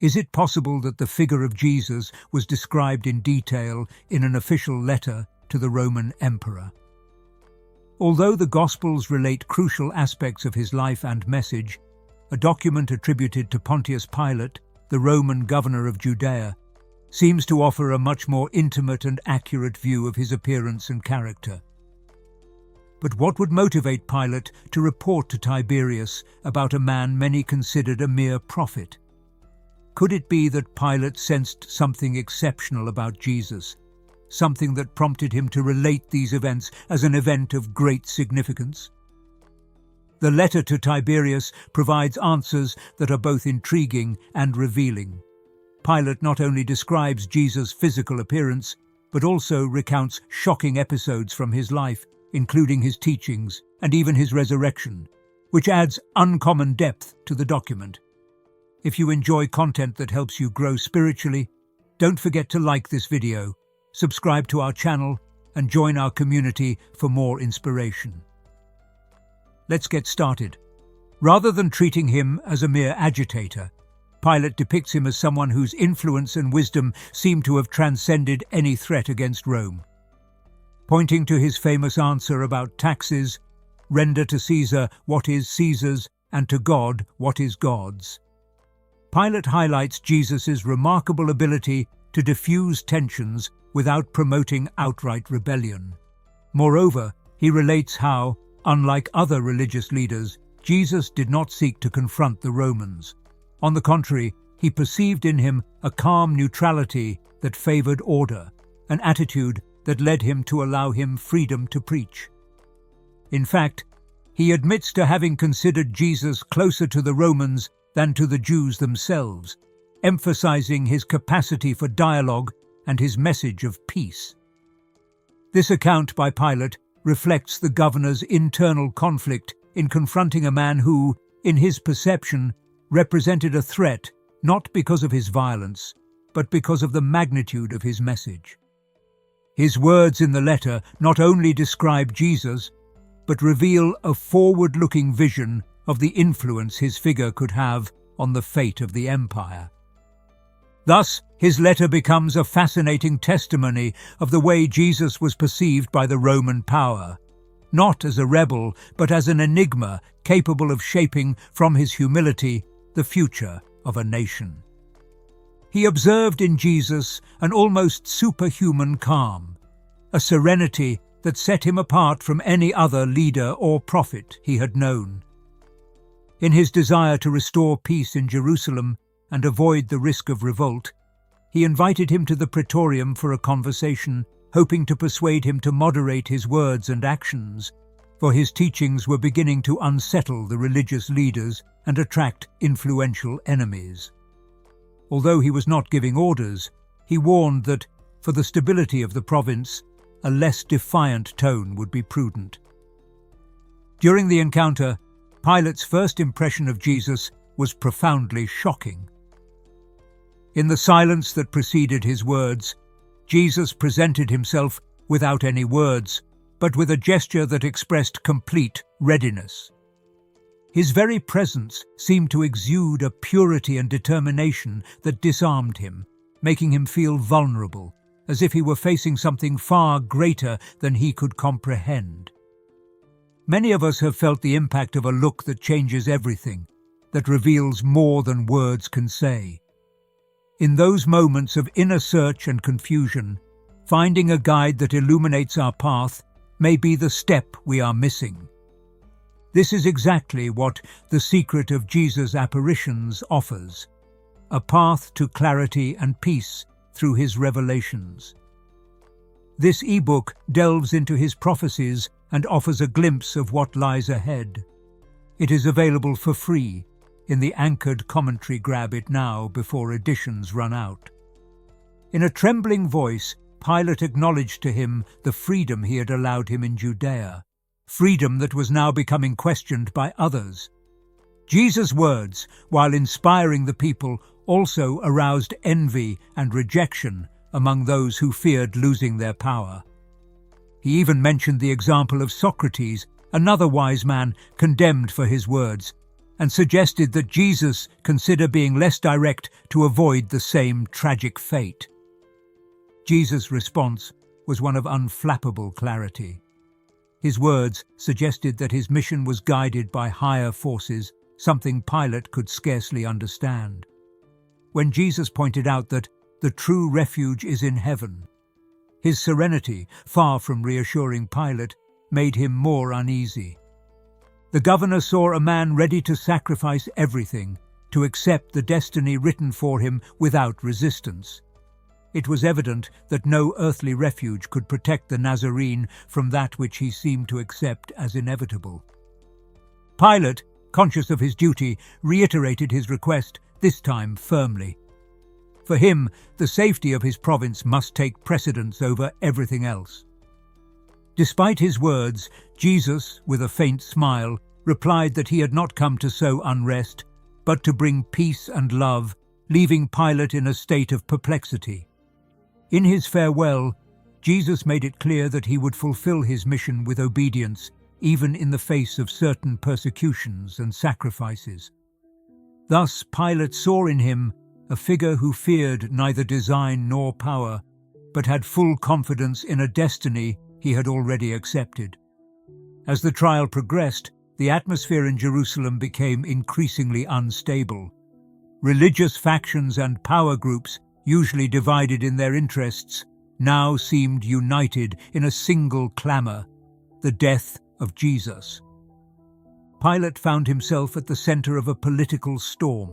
Is it possible that the figure of Jesus was described in detail in an official letter to the Roman emperor? Although the Gospels relate crucial aspects of his life and message, a document attributed to Pontius Pilate, the Roman governor of Judea, seems to offer a much more intimate and accurate view of his appearance and character. But what would motivate Pilate to report to Tiberius about a man many considered a mere prophet? Could it be that Pilate sensed something exceptional about Jesus, something that prompted him to relate these events as an event of great significance? The letter to Tiberius provides answers that are both intriguing and revealing. Pilate not only describes Jesus' physical appearance, but also recounts shocking episodes from his life, including his teachings and even his resurrection, which adds uncommon depth to the document. If you enjoy content that helps you grow spiritually, don't forget to like this video, subscribe to our channel, and join our community for more inspiration. Let's get started. Rather than treating him as a mere agitator, Pilate depicts him as someone whose influence and wisdom seem to have transcended any threat against Rome. Pointing to his famous answer about taxes, "Render to Caesar what is Caesar's, and to God what is God's," Pilate highlights Jesus' remarkable ability to diffuse tensions without promoting outright rebellion. Moreover, he relates how, unlike other religious leaders, Jesus did not seek to confront the Romans. On the contrary, he perceived in him a calm neutrality that favored order, an attitude that led him to allow him freedom to preach. In fact, he admits to having considered Jesus closer to the Romans than to the Jews themselves, emphasizing his capacity for dialogue and his message of peace. This account by Pilate reflects the governor's internal conflict in confronting a man who, in his perception, represented a threat not because of his violence, but because of the magnitude of his message. His words in the letter not only describe Jesus, but reveal a forward-looking vision of the influence his figure could have on the fate of the empire. Thus, his letter becomes a fascinating testimony of the way Jesus was perceived by the Roman power, not as a rebel, but as an enigma capable of shaping, from his humility, the future of a nation. He observed in Jesus an almost superhuman calm, a serenity that set him apart from any other leader or prophet he had known. In his desire to restore peace in Jerusalem and avoid the risk of revolt, he invited him to the praetorium for a conversation, hoping to persuade him to moderate his words and actions, for his teachings were beginning to unsettle the religious leaders and attract influential enemies. Although he was not giving orders, he warned that, for the stability of the province, a less defiant tone would be prudent. During the encounter, Pilate's first impression of Jesus was profoundly shocking. In the silence that preceded his words, Jesus presented himself without any words, but with a gesture that expressed complete readiness. His very presence seemed to exude a purity and determination that disarmed him, making him feel vulnerable, as if he were facing something far greater than he could comprehend. Many of us have felt the impact of a look that changes everything, that reveals more than words can say. In those moments of inner search and confusion, finding a guide that illuminates our path may be the step we are missing. This is exactly what The Secret of Jesus' Apparitions offers, a path to clarity and peace through his revelations. This ebook delves into his prophecies and offers a glimpse of what lies ahead. It is available for free in the anchored commentary. Grab it now before editions run out. In a trembling voice, Pilate acknowledged to him the freedom he had allowed him in Judea, freedom that was now becoming questioned by others. Jesus' words, while inspiring the people, also aroused envy and rejection among those who feared losing their power. He even mentioned the example of Socrates, another wise man condemned for his words, and suggested that Jesus consider being less direct to avoid the same tragic fate. Jesus' response was one of unflappable clarity. His words suggested that his mission was guided by higher forces, something Pilate could scarcely understand. When Jesus pointed out that the true refuge is in heaven, his serenity, far from reassuring Pilate, made him more uneasy. The governor saw a man ready to sacrifice everything, to accept the destiny written for him without resistance. It was evident that no earthly refuge could protect the Nazarene from that which he seemed to accept as inevitable. Pilate, conscious of his duty, reiterated his request, this time firmly. For him, the safety of his province must take precedence over everything else. Despite his words, Jesus, with a faint smile, replied that he had not come to sow unrest, but to bring peace and love, leaving Pilate in a state of perplexity. In his farewell, Jesus made it clear that he would fulfill his mission with obedience, even in the face of certain persecutions and sacrifices. Thus, Pilate saw in him a figure who feared neither design nor power, but had full confidence in a destiny he had already accepted. As the trial progressed, the atmosphere in Jerusalem became increasingly unstable. Religious factions and power groups, usually divided in their interests, now seemed united in a single clamor: the death of Jesus. Pilate found himself at the center of a political storm,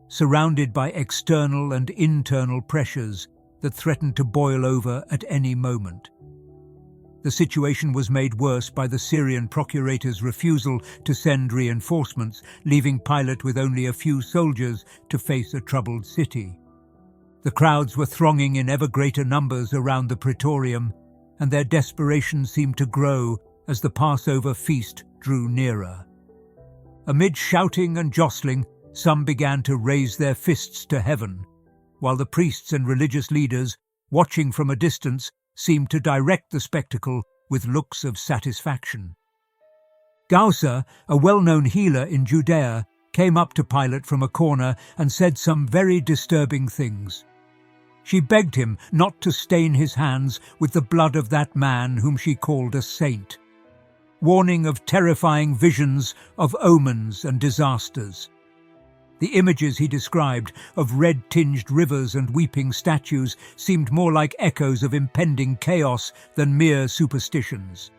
surrounded by external and internal pressures that threatened to boil over at any moment. The situation was made worse by the Syrian procurator's refusal to send reinforcements, leaving Pilate with only a few soldiers to face a troubled city. The crowds were thronging in ever greater numbers around the Praetorium, and their desperation seemed to grow as the Passover feast drew nearer. Amid shouting and jostling, some began to raise their fists to heaven, while the priests and religious leaders, watching from a distance, seemed to direct the spectacle with looks of satisfaction. Gausa, a well-known healer in Judea, came up to Pilate from a corner and said some very disturbing things. She begged him not to stain his hands with the blood of that man whom she called a saint, warning of terrifying visions of omens and disasters. The images he described of red-tinged rivers and weeping statues seemed more like echoes of impending chaos than mere superstitions.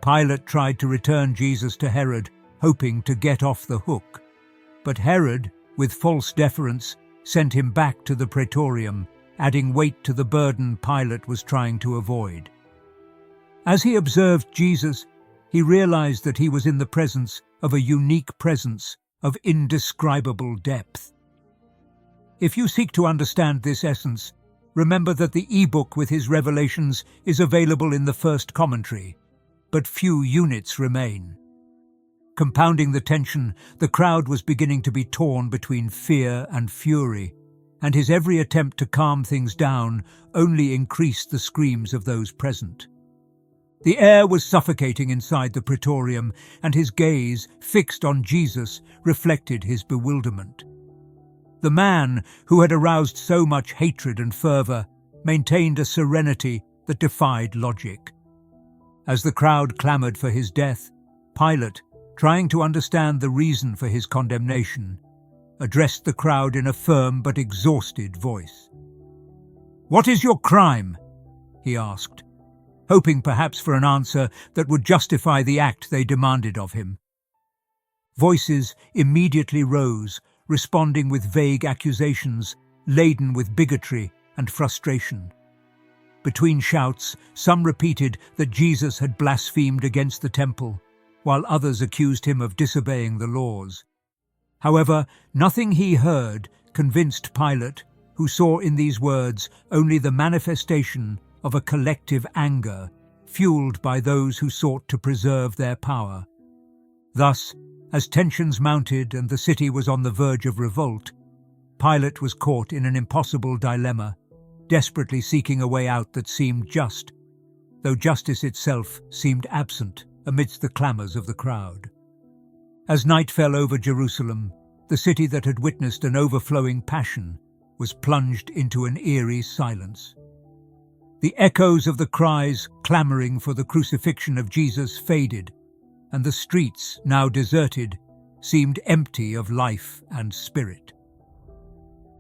Pilate tried to return Jesus to Herod, hoping to get off the hook. But Herod, with false deference, sent him back to the Praetorium, adding weight to the burden Pilate was trying to avoid. As he observed Jesus, he realized that he was in the presence of a unique presence of indescribable depth. If you seek to understand this essence, remember that the e-book with his revelations is available in the first commentary, but few units remain. Compounding the tension, the crowd was beginning to be torn between fear and fury, and his every attempt to calm things down only increased the screams of those present. The air was suffocating inside the Praetorium, and his gaze, fixed on Jesus, reflected his bewilderment. The man, who had aroused so much hatred and fervor, maintained a serenity that defied logic. As the crowd clamored for his death, Pilate, trying to understand the reason for his condemnation, addressed the crowd in a firm but exhausted voice. "What is your crime?" he asked, hoping perhaps for an answer that would justify the act they demanded of him. Voices immediately rose, responding with vague accusations, laden with bigotry and frustration. Between shouts, some repeated that Jesus had blasphemed against the temple, while others accused him of disobeying the laws. However, nothing he heard convinced Pilate, who saw in these words only the manifestation of a collective anger, fueled by those who sought to preserve their power. Thus, as tensions mounted and the city was on the verge of revolt, Pilate was caught in an impossible dilemma, desperately seeking a way out that seemed just, though justice itself seemed absent amidst the clamours of the crowd. As night fell over Jerusalem, the city that had witnessed an overflowing passion was plunged into an eerie silence. The echoes of the cries clamoring for the crucifixion of Jesus faded, and the streets, now deserted, seemed empty of life and spirit.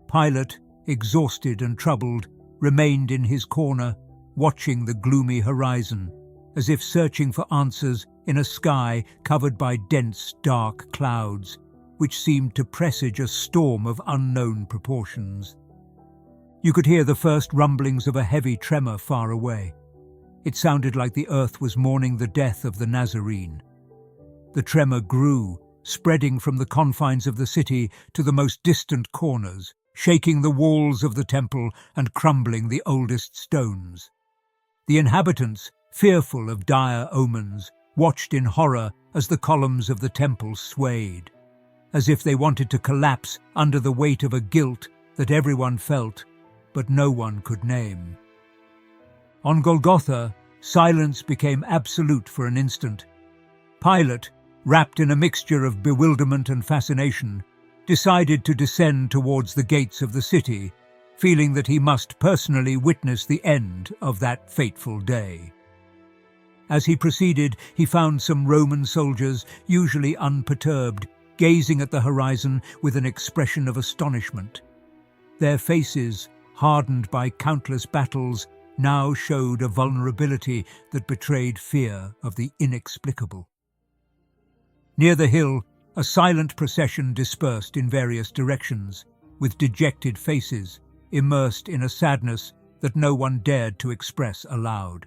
Pilate, exhausted and troubled, remained in his corner, watching the gloomy horizon, as if searching for answers in a sky covered by dense, dark clouds, which seemed to presage a storm of unknown proportions. You could hear the first rumblings of a heavy tremor far away. It sounded like the earth was mourning the death of the Nazarene. The tremor grew, spreading from the confines of the city to the most distant corners, shaking the walls of the temple and crumbling the oldest stones. The inhabitants, fearful of dire omens, watched in horror as the columns of the temple swayed, as if they wanted to collapse under the weight of a guilt that everyone felt, but no one could name. On Golgotha, silence became absolute for an instant. Pilate, wrapped in a mixture of bewilderment and fascination, decided to descend towards the gates of the city, feeling that he must personally witness the end of that fateful day. As he proceeded, he found some Roman soldiers, usually unperturbed, gazing at the horizon with an expression of astonishment. Their faces, hardened by countless battles, now showed a vulnerability that betrayed fear of the inexplicable. Near the hill, a silent procession dispersed in various directions, with dejected faces, immersed in a sadness that no one dared to express aloud.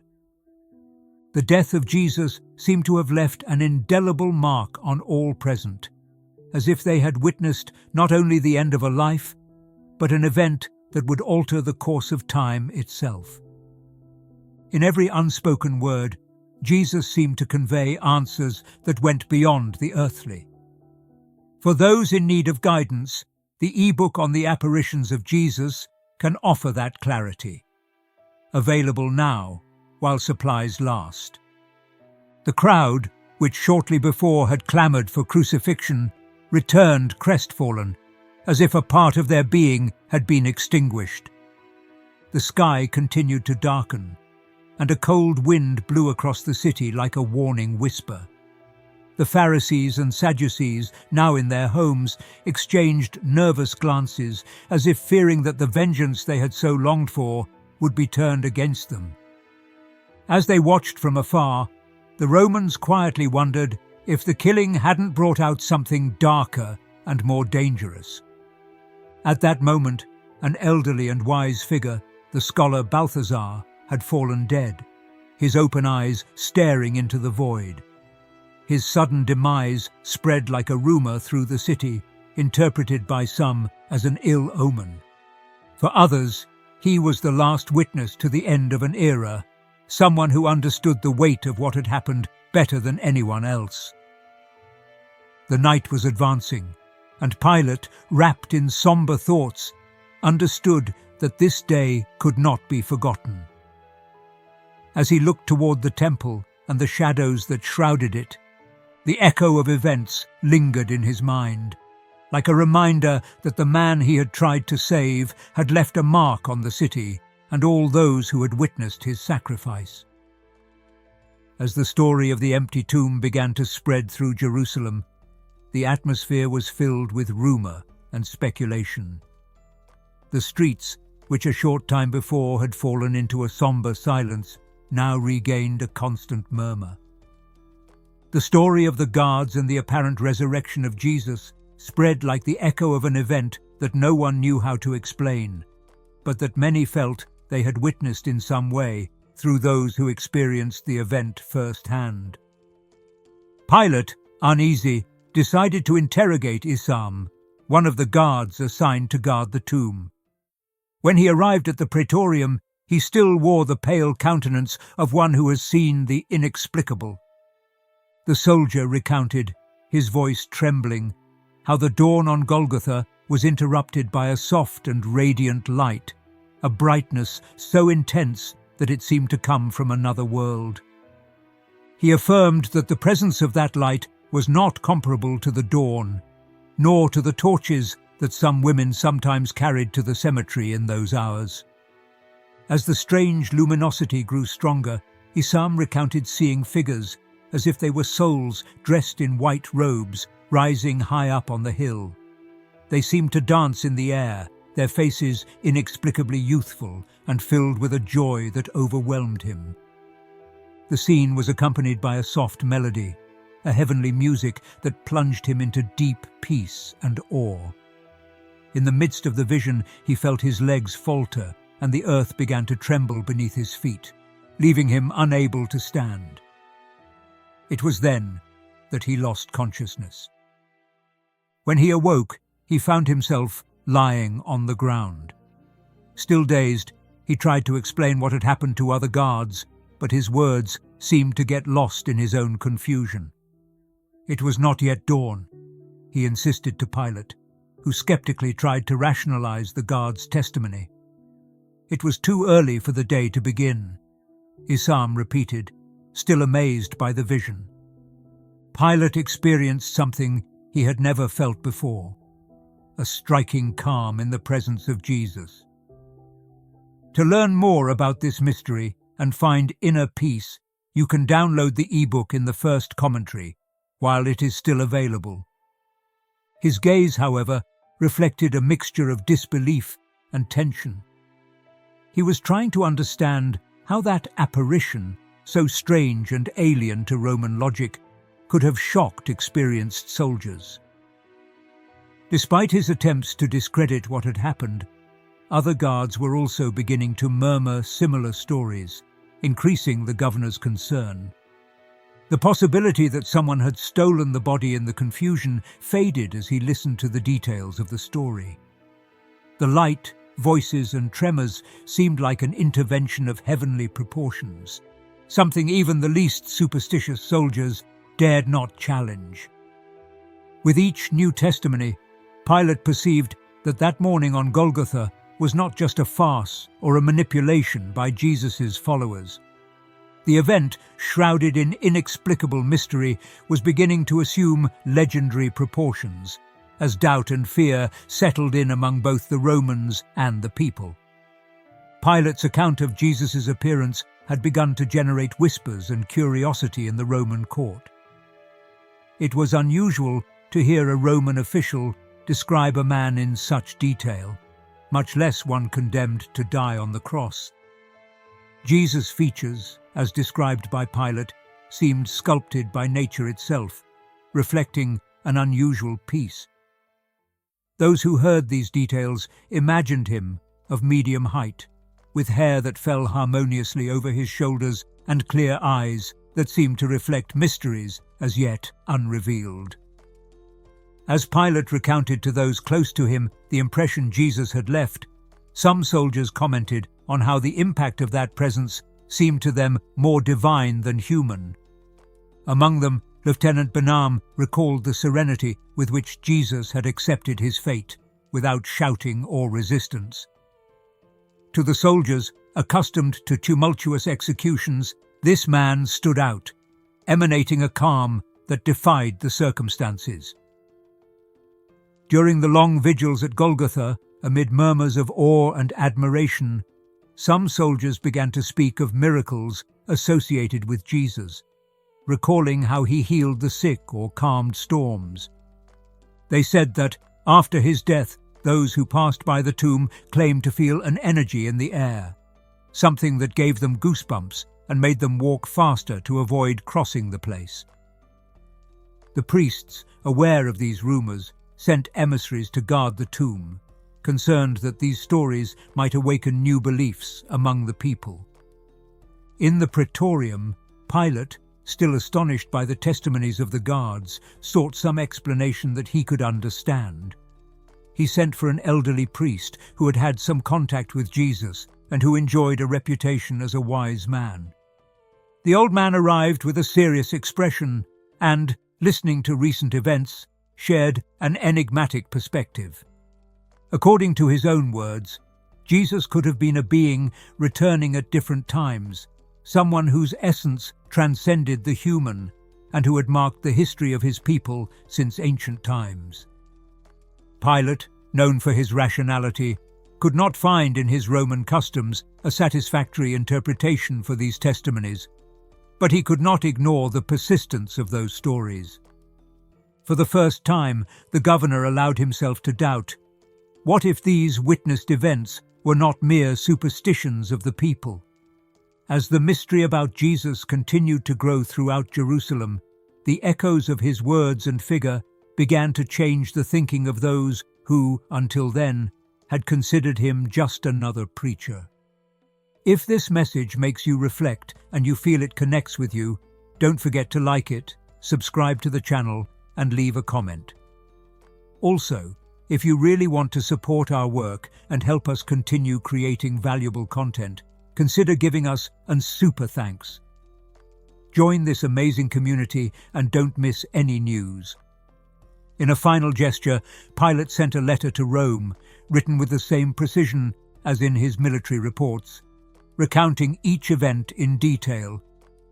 The death of Jesus seemed to have left an indelible mark on all present, as if they had witnessed not only the end of a life, but an event that would alter the course of time itself. In every unspoken word, Jesus seemed to convey answers that went beyond the earthly. For those in need of guidance, the e-book on the apparitions of Jesus can offer that clarity. Available now, while supplies last. The crowd, which shortly before had clamoured for crucifixion, returned crestfallen, as if a part of their being had been extinguished. The sky continued to darken, and a cold wind blew across the city like a warning whisper. The Pharisees and Sadducees, now in their homes, exchanged nervous glances, as if fearing that the vengeance they had so longed for would be turned against them. As they watched from afar, the Romans quietly wondered if the killing hadn't brought out something darker and more dangerous. At that moment, an elderly and wise figure, the scholar Balthazar, had fallen dead, his open eyes staring into the void. His sudden demise spread like a rumour through the city, interpreted by some as an ill omen. For others, he was the last witness to the end of an era, someone who understood the weight of what had happened better than anyone else. The night was advancing, and Pilate, wrapped in sombre thoughts, understood that this day could not be forgotten. As he looked toward the temple and the shadows that shrouded it, the echo of events lingered in his mind, like a reminder that the man he had tried to save had left a mark on the city and all those who had witnessed his sacrifice. As the story of the empty tomb began to spread through Jerusalem, the atmosphere was filled with rumour and speculation. The streets, which a short time before had fallen into a sombre silence, now regained a constant murmur. The story of the guards and the apparent resurrection of Jesus spread like the echo of an event that no one knew how to explain, but that many felt they had witnessed in some way through those who experienced the event firsthand. Pilate, uneasy, decided to interrogate Isam, one of the guards assigned to guard the tomb. When he arrived at the praetorium, he still wore the pale countenance of one who has seen the inexplicable. The soldier recounted, his voice trembling, how the dawn on Golgotha was interrupted by a soft and radiant light, a brightness so intense that it seemed to come from another world. He affirmed that the presence of that light was not comparable to the dawn, nor to the torches that some women sometimes carried to the cemetery in those hours. As the strange luminosity grew stronger, Isam recounted seeing figures as if they were souls dressed in white robes, rising high up on the hill. They seemed to dance in the air, their faces inexplicably youthful and filled with a joy that overwhelmed him. The scene was accompanied by a soft melody, a heavenly music that plunged him into deep peace and awe. In the midst of the vision, he felt his legs falter and the earth began to tremble beneath his feet, leaving him unable to stand. It was then that he lost consciousness. When he awoke, he found himself lying on the ground. Still dazed, he tried to explain what had happened to other guards, but his words seemed to get lost in his own confusion. It was not yet dawn, he insisted to Pilate, who skeptically tried to rationalize the guard's testimony. It was too early for the day to begin, Isam repeated, still amazed by the vision. Pilate experienced something he had never felt before, a striking calm in the presence of Jesus. To learn more about this mystery and find inner peace, you can download the ebook in the first commentary, while it is still available. His gaze, however, reflected a mixture of disbelief and tension. He was trying to understand how that apparition, so strange and alien to Roman logic, could have shocked experienced soldiers. Despite his attempts to discredit what had happened, other guards were also beginning to murmur similar stories, increasing the governor's concern. The possibility that someone had stolen the body in the confusion faded as he listened to the details of the story. The light, voices and tremors seemed like an intervention of heavenly proportions, something even the least superstitious soldiers dared not challenge. With each new testimony, Pilate perceived that that morning on Golgotha was not just a farce or a manipulation by Jesus' followers. The event, shrouded in inexplicable mystery, was beginning to assume legendary proportions, as doubt and fear settled in among both the Romans and the people. Pilate's account of Jesus' appearance had begun to generate whispers and curiosity in the Roman court. It was unusual to hear a Roman official describe a man in such detail, much less one condemned to die on the cross. Jesus' features, as described by Pilate, seemed sculpted by nature itself, reflecting an unusual peace. Those who heard these details imagined him of medium height, with hair that fell harmoniously over his shoulders and clear eyes that seemed to reflect mysteries as yet unrevealed. As Pilate recounted to those close to him the impression Jesus had left, some soldiers commented on how the impact of that presence seemed to them more divine than human. Among them, Lieutenant Benham recalled the serenity with which Jesus had accepted his fate, without shouting or resistance. To the soldiers, accustomed to tumultuous executions, this man stood out, emanating a calm that defied the circumstances. During the long vigils at Golgotha, amid murmurs of awe and admiration, some soldiers began to speak of miracles associated with Jesus, recalling how he healed the sick or calmed storms. They said that, after his death, those who passed by the tomb claimed to feel an energy in the air, something that gave them goosebumps and made them walk faster to avoid crossing the place. The priests, aware of these rumors, sent emissaries to guard the tomb, concerned that these stories might awaken new beliefs among the people. In the praetorium, Pilate, still astonished by the testimonies of the guards, sought some explanation that he could understand. He sent for an elderly priest who had had some contact with Jesus and who enjoyed a reputation as a wise man. The old man arrived with a serious expression and, listening to recent events, shared an enigmatic perspective. According to his own words, Jesus could have been a being returning at different times, someone whose essence transcended the human and who had marked the history of his people since ancient times. Pilate, known for his rationality, could not find in his Roman customs a satisfactory interpretation for these testimonies, but he could not ignore the persistence of those stories. For the first time, the governor allowed himself to doubt. What if these witnessed events were not mere superstitions of the people? As the mystery about Jesus continued to grow throughout Jerusalem, the echoes of his words and figure began to change the thinking of those who, until then, had considered him just another preacher. If this message makes you reflect and you feel it connects with you, don't forget to like it, subscribe to the channel, and leave a comment. Also, if you really want to support our work and help us continue creating valuable content, consider giving us a super thanks. Join this amazing community and don't miss any news. In a final gesture, Pilate sent a letter to Rome, written with the same precision as in his military reports, recounting each event in detail,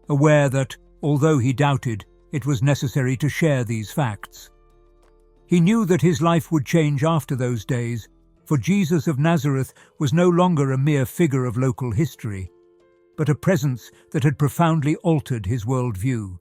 aware that, although he doubted, it was necessary to share these facts. He knew that his life would change after those days, for Jesus of Nazareth was no longer a mere figure of local history, but a presence that had profoundly altered his worldview.